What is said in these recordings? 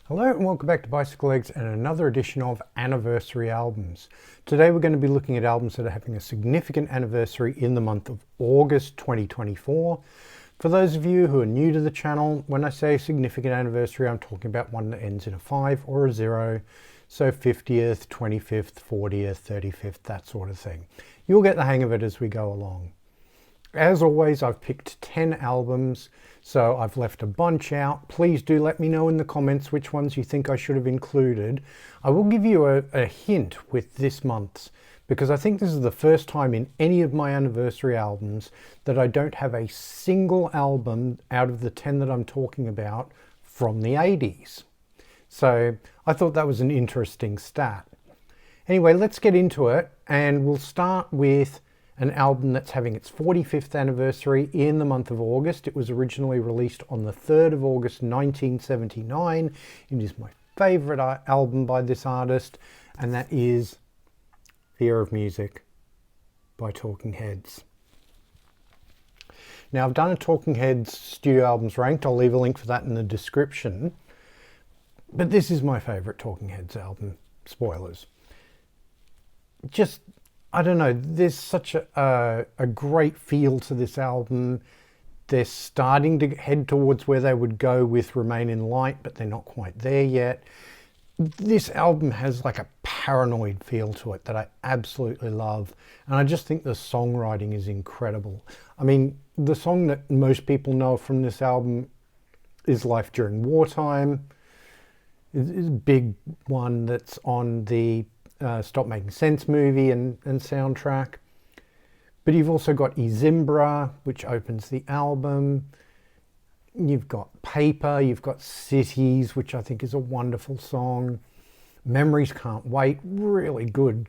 Hello and welcome back to Bicyclelegs and another edition of Anniversary Albums. Today we're going to be looking at albums that are having a significant anniversary in the month of August 2024. For those of you who are new to the channel, when I say significant anniversary, I'm talking about one that ends in a 5 or a 0. So 50th, 25th, 40th, 35th, that sort of thing. You'll get the hang of it as we go along. As always, I've picked 10 albums, so I've left a bunch out. Please do let me know in the comments which ones you think I should have included. I will give you a hint with this month's, because I think this is the first time in any of my anniversary albums that I don't have a single album out of the 10 that I'm talking about from the 80s. So I thought that was an interesting stat. Anyway, let's get into it, and we'll start with an album that's having its 45th anniversary in the month of August. It was originally released on the 3rd of August 1979. It is my favourite album by this artist, and that is Fear of Music by Talking Heads. Now, I've done a Talking Heads studio albums ranked. I'll leave a link for that in the description. But this is my favourite Talking Heads album. Spoilers. Just, I don't know, there's such a great feel to this album. They're starting to head towards where they would go with Remain in Light, but they're not quite there yet. This album has like a paranoid feel to it that I absolutely love. And I just think the songwriting is incredible. I mean, the song that most people know from this album is Life During Wartime. It's a big one that's on the Stop Making Sense movie and soundtrack. But you've also got Izimbra, which opens the album. You've got Paper, you've got Cities, which I think is a wonderful song. Memories Can't Wait, really good,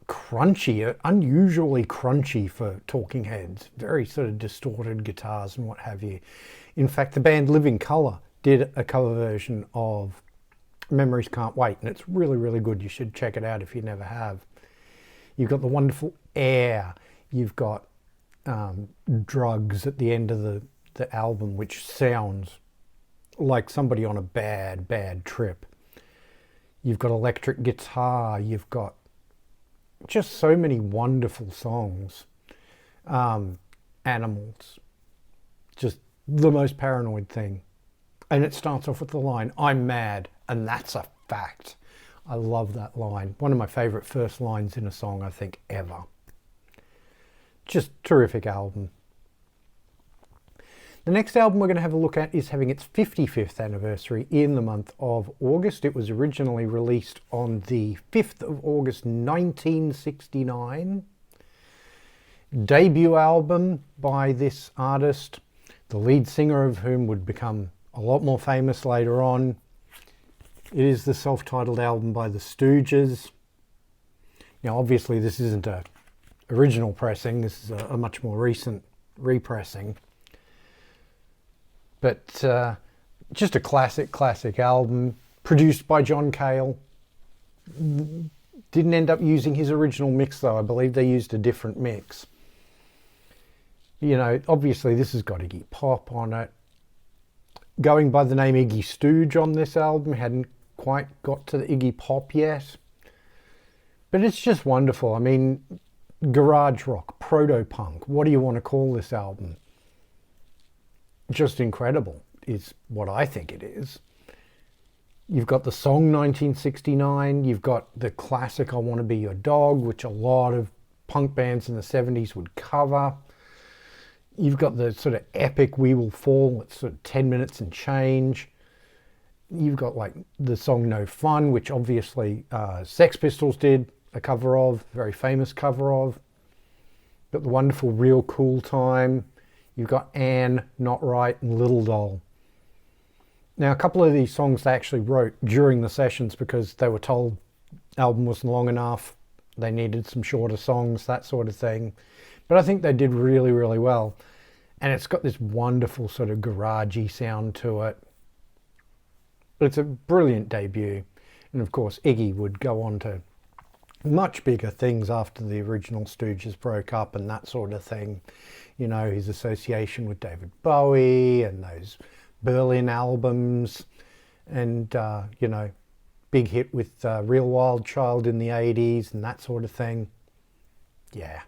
crunchy, unusually crunchy for Talking Heads. Very sort of distorted guitars and what have you. In fact, the band Living Colour did a cover version of Memories Can't Wait, and it's really, really good. You should check it out if you never have. You've got the wonderful Air. You've got Drugs at the end of the album, which sounds like somebody on a bad trip. You've got Electric Guitar. You've got just so many wonderful songs. Animals. Just the most paranoid thing. And it starts off with the line, "I'm mad, and that's a fact." I love that line. One of my favourite first lines in a song, I think, ever. Just terrific album. The next album we're going to have a look at is having its 55th anniversary in the month of August. It was originally released on the 5th of August 1969. Debut album by this artist, the lead singer of whom would become a lot more famous later on. It is the self-titled album by the Stooges. Now, obviously, this isn't an original pressing. This is a much more recent repressing. But just a classic album, produced by John Cale. Didn't end up using his original mix, though. I believe they used a different mix. You know, obviously, this has got Iggy Pop on it. Going by the name Iggy Stooge on this album, hadn't quite got to the Iggy Pop yet. But it's just wonderful. I mean, garage rock, proto-punk, what do you want to call this album? Just incredible is what I think it is. You've got the song 1969, you've got the classic I Want to Be Your Dog, which a lot of punk bands in the 70s would cover. You've got the sort of epic We Will Fall, it's sort of 10 minutes and change. You've got like the song No Fun, which obviously Sex Pistols did a cover of, very famous cover of. Got the wonderful Real Cool Time. You've got Anne, Not Right, and Little Doll. Now, a couple of these songs they actually wrote during the sessions because they were told the album wasn't long enough. They needed some shorter songs, that sort of thing. But I think they did really, really well. And it's got this wonderful sort of garagey sound to it. It's a brilliant debut. And of course, Iggy would go on to much bigger things after the original Stooges broke up and that sort of thing. You know, his association with David Bowie and those Berlin albums, and you know, big hit with Real Wild Child in the 80s and that sort of thing. Yeah,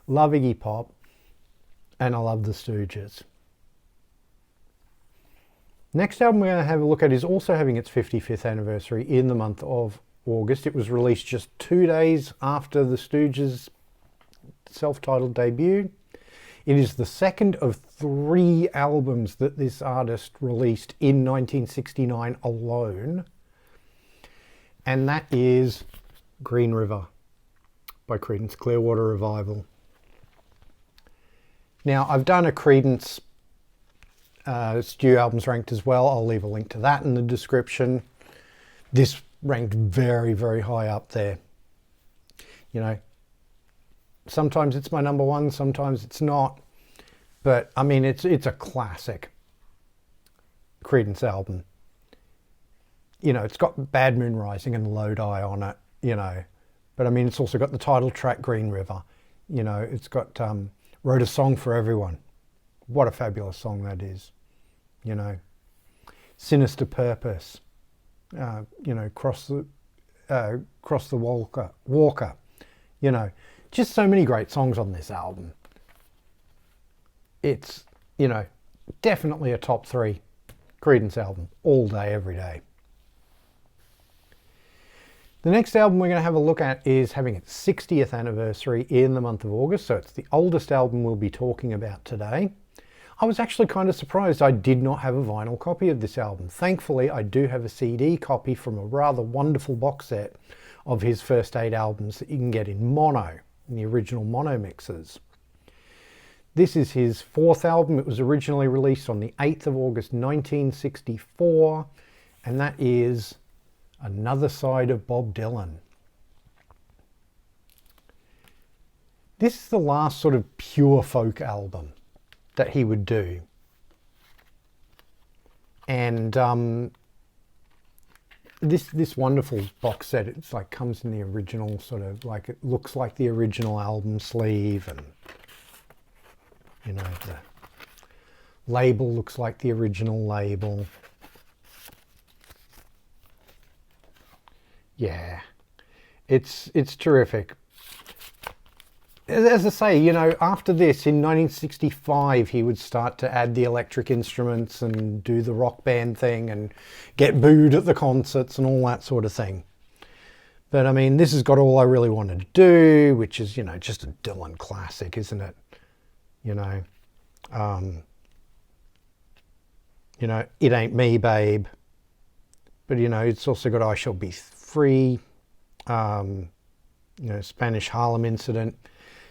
love Iggy Pop, and I love the Stooges. Next album we're going to have a look at is also having its 55th anniversary in the month of August. It was released just 2 days after the Stooges' self-titled debut. It is the second of 3 albums that this artist released in 1969 alone, and that is Green River by Creedence Clearwater Revival. Now, I've done a Creedence Stu albums ranked as well. I'll leave a link to that in the description. This ranked very, very high up there. You know, sometimes it's my number one, sometimes it's not. But I mean, it's a classic Creedence album. You know, it's got Bad Moon Rising and Lodi on it, you know. But I mean, it's also got the title track Green River. You know, it's got Wrote a Song for Everyone. What a fabulous song that is, you know. Sinister Purpose, you know, Cross the Walker, you know. Just so many great songs on this album. It's, you know, definitely a top 3 Creedence album, all day, every day. The next album we're going to have a look at is having its 60th anniversary in the month of August, so it's the oldest album we'll be talking about today. I was actually kind of surprised I did not have a vinyl copy of this album. Thankfully, I do have a CD copy from a rather wonderful box set of his first 8 albums that you can get in mono, in the original mono mixes. This is his 4th album. It was originally released on the 8th of August 1964, and that is Another Side of Bob Dylan. This is the last sort of pure folk album that he would do. And this wonderful box set, it's like comes in the original sort of, like, it looks like the original album sleeve, and you know, the label looks like the original label. Yeah, it's terrific. As I say, you know, after this, in 1965, he would start to add the electric instruments and do the rock band thing and get booed at the concerts and all that sort of thing. But I mean, this has got All I Really Wanted to Do, which is, you know, just a Dylan classic, isn't it? You know, It Ain't Me, Babe. But, you know, it's also got I Shall Be Free, you know, Spanish Harlem Incident.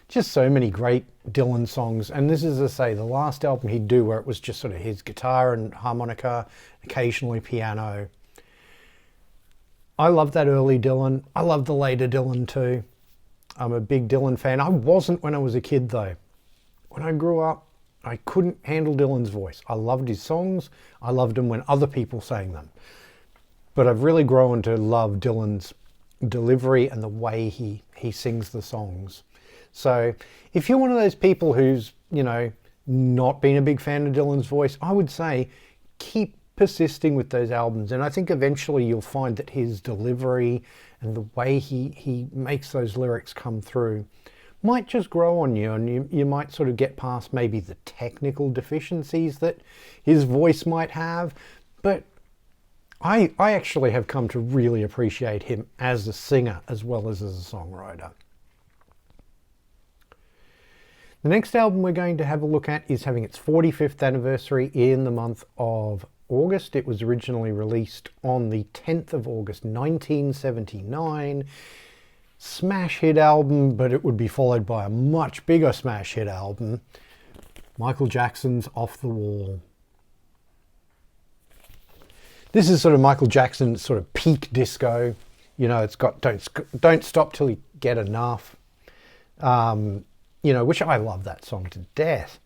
Just so many great Dylan songs. And this is, as I say, the last album he'd do where it was just sort of his guitar and harmonica, occasionally piano. I love that early Dylan. I love the later Dylan too. I'm a big Dylan fan. I wasn't when I was a kid though. When I grew up, I couldn't handle Dylan's voice. I loved his songs. I loved them when other people sang them. But I've really grown to love Dylan's delivery and the way he sings the songs. So if you're one of those people who's, you know, not been a big fan of Dylan's voice, I would say keep persisting with those albums. And I think eventually you'll find that his delivery and the way he makes those lyrics come through might just grow on you, and you might sort of get past maybe the technical deficiencies that his voice might have. But I actually have come to really appreciate him as a singer as well as a songwriter. The next album we're going to have a look at is having its 45th anniversary in the month of August. It was originally released on the 10th of August 1979. Smash hit album, but it would be followed by a much bigger smash hit album, Michael Jackson's Off the Wall. This is sort of Michael Jackson's sort of peak disco. You know, it's got Don't Stop Till You Get Enough. You know, which I love that song to death.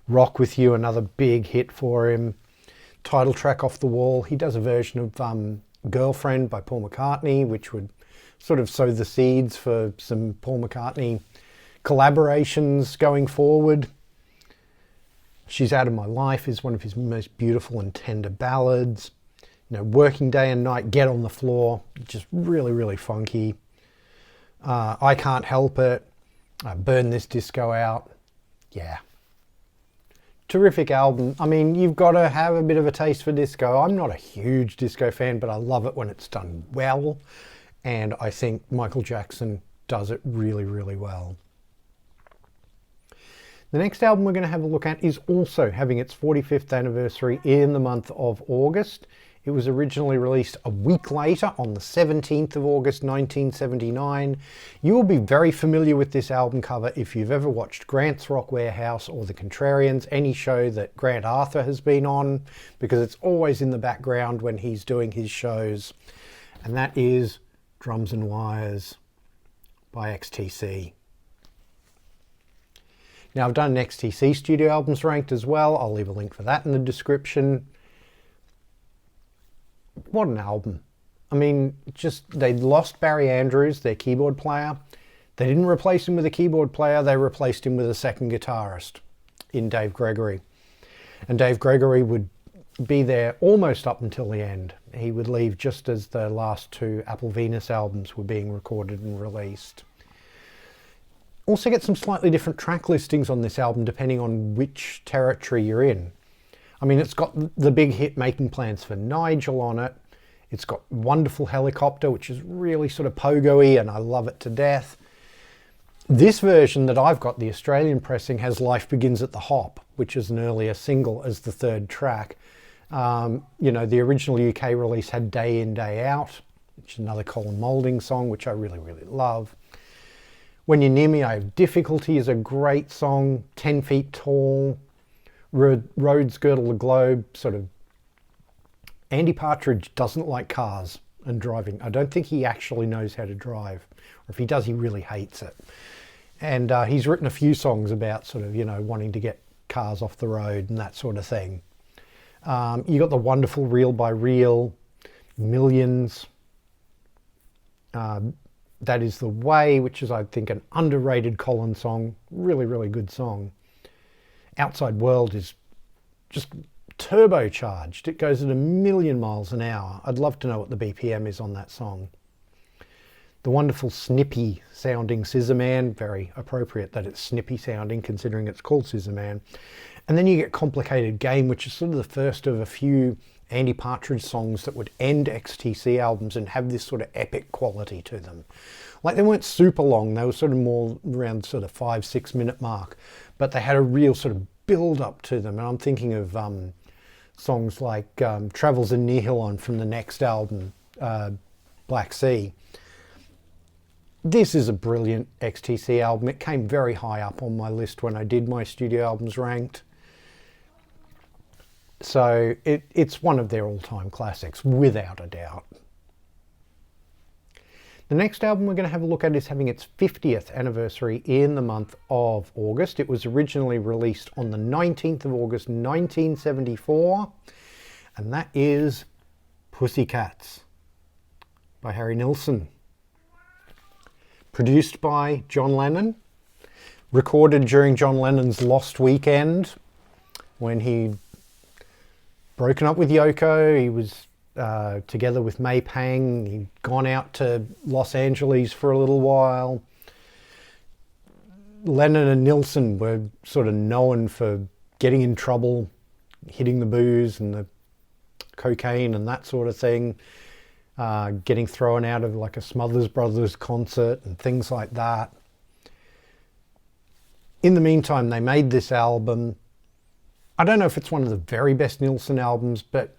Rock With You, another big hit for him. Title track Off the Wall. He does a version of Girlfriend by Paul McCartney, which would sort of sow the seeds for some Paul McCartney collaborations going forward. She's Out of My Life is one of his most beautiful and tender ballads. You know, Working Day and Night, Get on the Floor, just really, really funky. I Can't Help It, Burn This Disco Out. Yeah. Terrific album. I mean, you've got to have a bit of a taste for disco. I'm not a huge disco fan, but I love it when it's done well. And I think Michael Jackson does it really, really well. The next album we're going to have a look at is also having its 45th anniversary in the month of August. It was originally released a week later on the 17th of August 1979. You will be very familiar with this album cover if you've ever watched Grant's Rock Warehouse or The Contrarians, any show that Grant Arthur has been on, because it's always in the background when he's doing his shows. And that is Drums and Wires by XTC. Now, I've done an XTC studio albums ranked as well. I'll leave a link for that in the description. What an album. I mean, just, they lost Barry Andrews, their keyboard player. They didn't replace him with a keyboard player, they replaced him with a second guitarist in Dave Gregory. And Dave Gregory would be there almost up until the end. He would leave just as the last two Apple Venus albums were being recorded and released. Also get some slightly different track listings on this album depending on which territory you're in. I mean, it's got the big hit Making Plans for Nigel on it. It's got Wonderful Helicopter, which is really sort of pogo-y, and I love it to death. This version that I've got, the Australian pressing, has Life Begins at the Hop, which is an earlier single as the third track. You know, the original UK release had Day In, Day Out, which is another Colin Moulding song, which I really, really love. When You're Near Me, I Have Difficulty is a great song. 10 Feet Tall. Roads Girdle the Globe, sort of. Andy Partridge doesn't like cars and driving. I don't think he actually knows how to drive. Or if he does, he really hates it. And he's written a few songs about sort of, you know, wanting to get cars off the road and that sort of thing. You got the wonderful Reel by Reel, Millions. That Is the Way, which is, I think, an underrated Colin song. Really, really good song. Outside World is just turbocharged. It goes at 1,000,000 miles an hour. I'd love to know what the BPM is on that song. The wonderful snippy sounding Scissor Man, very appropriate that it's snippy sounding considering it's called Scissor Man. And then you get Complicated Game, which is sort of the first of a few Andy Partridge songs that would end XTC albums and have this sort of epic quality to them. Like, they weren't super long, they were sort of more around sort of 5-6 minute mark, but they had a real sort of build up to them. And I'm thinking of songs like Travels in Nihilon from the next album, Black Sea. This is a brilliant XTC album. It came very high up on my list when I did my studio albums ranked. So it's one of their all-time classics, without a doubt. The next album we're going to have a look at is having its 50th anniversary in the month of August. It was originally released on the 19th of August 1974, and that is Pussycats by Harry Nilsson. Produced by John Lennon, recorded during John Lennon's Lost Weekend when he'd broken up with Yoko. He was together with May Pang. He'd gone out to Los Angeles for a little while. Lennon and Nilsson were sort of known for getting in trouble, hitting the booze and the cocaine and that sort of thing, getting thrown out of like a Smothers Brothers concert and things like that. In the meantime, they made this album. I don't know if it's one of the very best Nilsson albums, but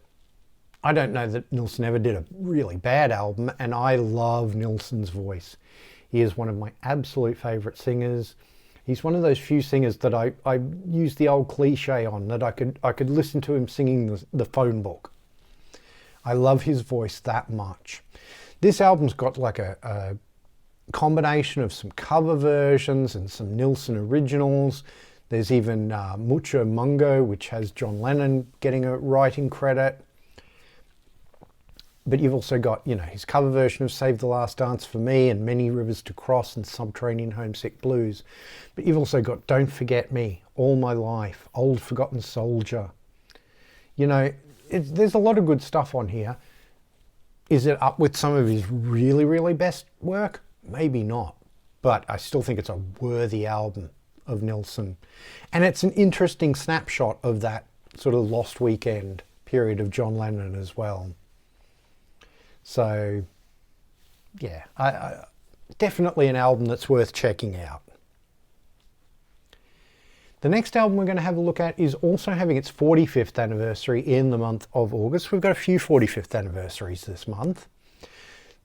I don't know that Nilsson ever did a really bad album, and I love Nilsson's voice. He is one of my absolute favourite singers. He's one of those few singers that I use the old cliche on, that I could listen to him singing the phone book. I love his voice that much. This album's got like a combination of some cover versions and some Nilsson originals. There's even Mucho Mungo, which has John Lennon getting a writing credit. But you've also got, you know, his cover version of Save the Last Dance for Me and Many Rivers to Cross and Subterranean Homesick Blues. But you've also got Don't Forget Me, All My Life, Old Forgotten Soldier. You know, there's a lot of good stuff on here. Is it up with some of his really, really best work? Maybe not. But I still think it's a worthy album of Nilsson. And it's an interesting snapshot of that sort of lost weekend period of John Lennon as well. So, yeah, I definitely an album that's worth checking out. The next album we're going to have a look at is also having its 45th anniversary in the month of August. We've got a few 45th anniversaries this month.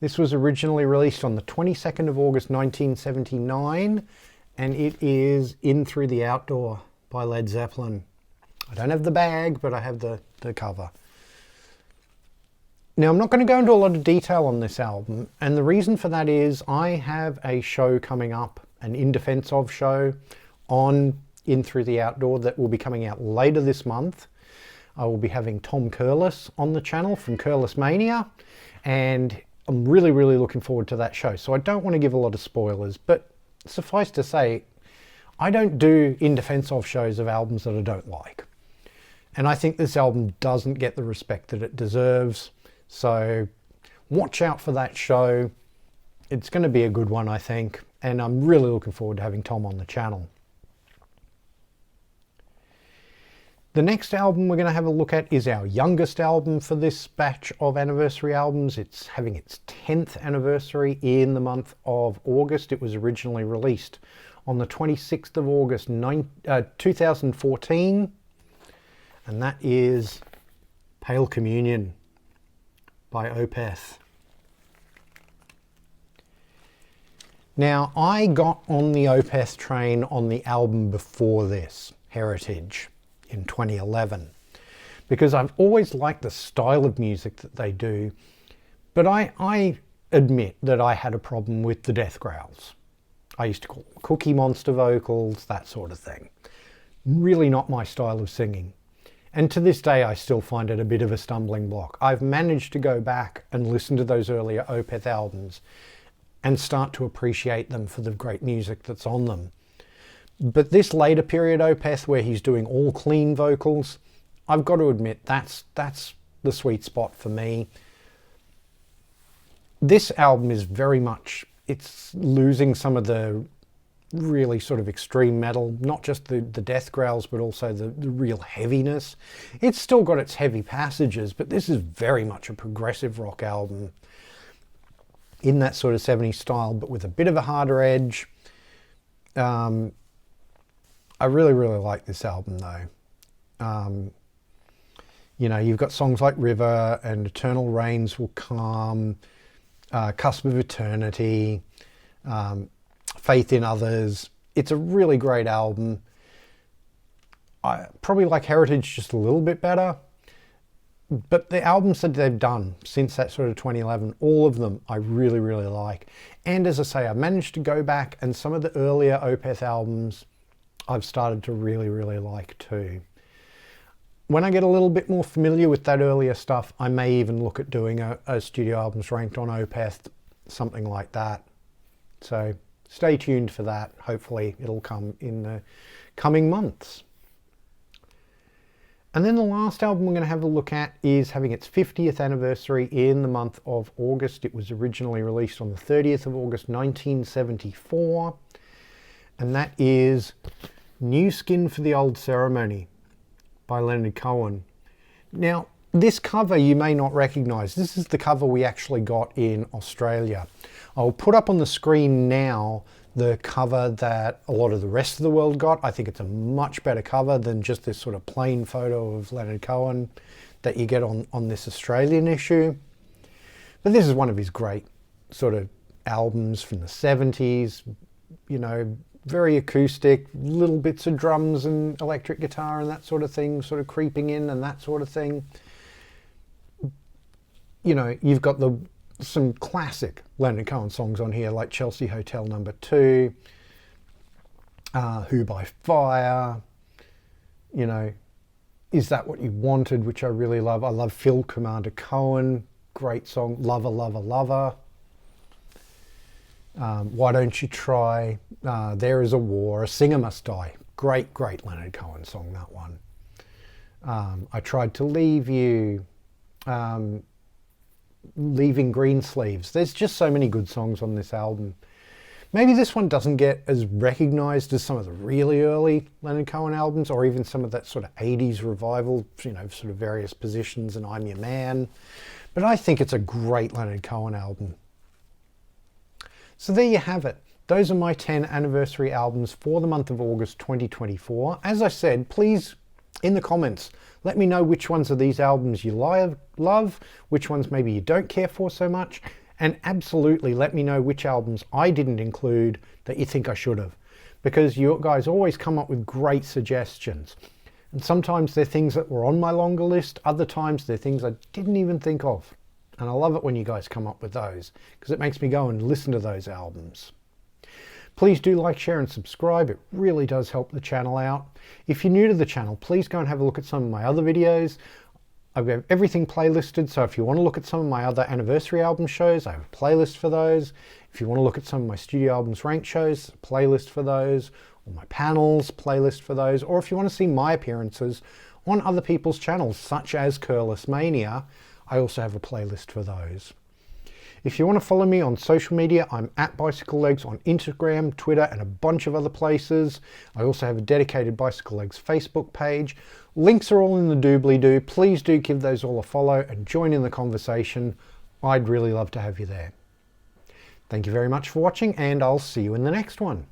This was originally released on the 22nd of August 1979, and it is In Through the Outdoor by Led Zeppelin. I don't have the bag, but I have the cover. Now, I'm not going to go into a lot of detail on this album, and the reason for that is I have a show coming up, an In Defense Of show on In Through the Outdoor that will be coming out later this month. I will be having Tom Curlis on the channel from Curlis Mania, and I'm really, really looking forward to that show. So I don't want to give a lot of spoilers, but suffice to say, I don't do In Defense Of shows of albums that I don't like. And I think this album doesn't get the respect that it deserves. So watch out for that show. It's going to be a good one, I think. And I'm really looking forward to having Tom on the channel. The next album we're going to have a look at is our youngest album for this batch of anniversary albums. It's having its 10th anniversary in the month of August. It was originally released on the 26th of August 2014. And that is Pale Communion by Opeth. Now, I got on the Opeth train on the album before this, Heritage, in 2011, because I've always liked the style of music that they do, but I admit that I had a problem with the death growls. I used to call them Cookie Monster vocals, that sort of thing. Really not my style of singing. And to this day, I still find it a bit of a stumbling block. I've managed to go back and listen to those earlier Opeth albums and start to appreciate them for the great music that's on them. But this later period Opeth, where he's doing all clean vocals, I've got to admit that's the sweet spot for me. This album is very much, it's losing some of the really sort of extreme metal, not just the death growls, but also the real heaviness. It's still got its heavy passages, but this is very much a progressive rock album in that sort of 70s style, but with a bit of a harder edge. I really, really like this album though. You know, you've got songs like River and Eternal Rains Will Come, Cusp of Eternity, Faith in Others. It's a really great album. I probably like Heritage just a little bit better, but the albums that they've done since that sort of 2011, all of them I really, really like. And as I say, I managed to go back, and some of the earlier Opeth albums I've started to really, really like too. When I get a little bit more familiar with that earlier stuff, I may even look at doing a studio albums ranked on Opeth, something like that. So stay tuned for that. Hopefully it'll come in the coming months. And then the last album we're going to have a look at is having its 50th anniversary in the month of August. It was originally released on the 30th of August 1974. And that is New Skin for the Old Ceremony by Leonard Cohen. Now, this cover you may not recognise. This is the cover we actually got in Australia. I'll put up on the screen now the cover that a lot of the rest of the world got. I think it's a much better cover than just this sort of plain photo of Leonard Cohen that you get on this Australian issue. But this is one of his great sort of albums from the 70s, you know, very acoustic, little bits of drums and electric guitar and that sort of thing, sort of creeping in and that sort of thing. You know, you've got some classic Leonard Cohen songs on here, like Chelsea Hotel No. 2, Who by Fire, you know, Is That What You Wanted, which I really love. I love Phil Commander Cohen, great song. Lover, Lover, Lover. Why Don't You Try? There Is a War. A Singer Must Die. Great, great Leonard Cohen song, that one. I Tried to Leave You. Leaving Green Sleeves. There's just so many good songs on this album. Maybe this one doesn't get as recognised as some of the really early Leonard Cohen albums, or even some of that sort of 80s revival, you know, sort of Various Positions and I'm Your Man. But I think it's a great Leonard Cohen album. So there you have it. Those are my 10 anniversary albums for the month of August 2024. As I said, please, in the comments, let me know which ones of these albums you love, which ones maybe you don't care for so much, and absolutely let me know which albums I didn't include that you think I should have, because you guys always come up with great suggestions. And sometimes they're things that were on my longer list, other times they're things I didn't even think of. And I love it when you guys come up with those, because it makes me go and listen to those albums. Please do like, share and subscribe. It really does help the channel out. If you're new to the channel, please go and have a look at some of my other videos. I've got everything playlisted, so if you want to look at some of my other anniversary album shows, I have a playlist for those. If you want to look at some of my studio albums ranked shows, a playlist for those, or my panels, playlist for those, or if you want to see my appearances on other people's channels, such as Curless Mania, I also have a playlist for those. If you want to follow me on social media, I'm at bicyclelegs on Instagram, Twitter, and a bunch of other places. I also have a dedicated Bicyclelegs Facebook page. Links are all in the doobly-doo. Please do give those all a follow and join in the conversation. I'd really love to have you there. Thank you very much for watching, and I'll see you in the next one.